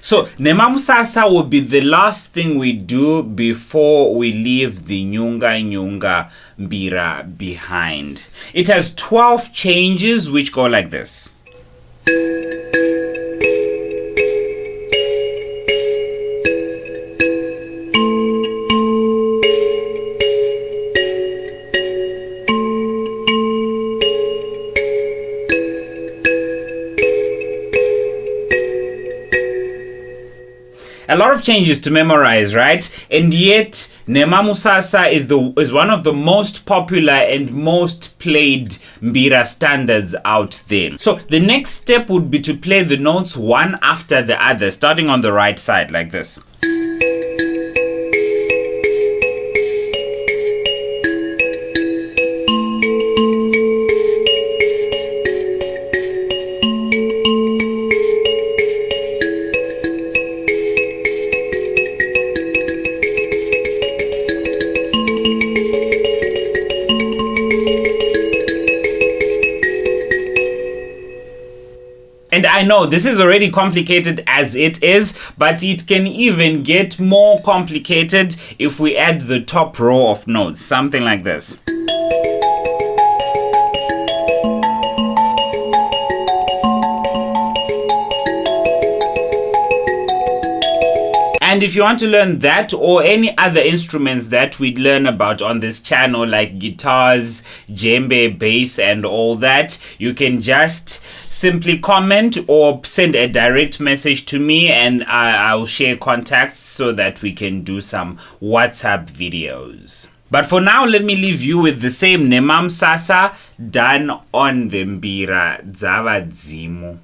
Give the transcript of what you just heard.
So nemamusasa will be the last thing we do before we leave the Nyunga Mbira behind. It has 12 changes which go like this. A lot of changes to memorize, right? And yet, nemamusasa is one of the most popular and most played Mbira standards out there. So the next step would be to play the notes one after the other, starting on the right side like this. And I know this is already complicated as it is, but it can even get more complicated if we add the top row of notes, something like this. And if you want to learn that or any other instruments that we learn about on this channel, like guitars, djembe, bass, and all that, you can just simply comment or send a direct message to me, and I'll share contacts so that we can do some WhatsApp videos. But for now, let me leave you with the same nemamusasa done on the Mbira Dzava Dzimu.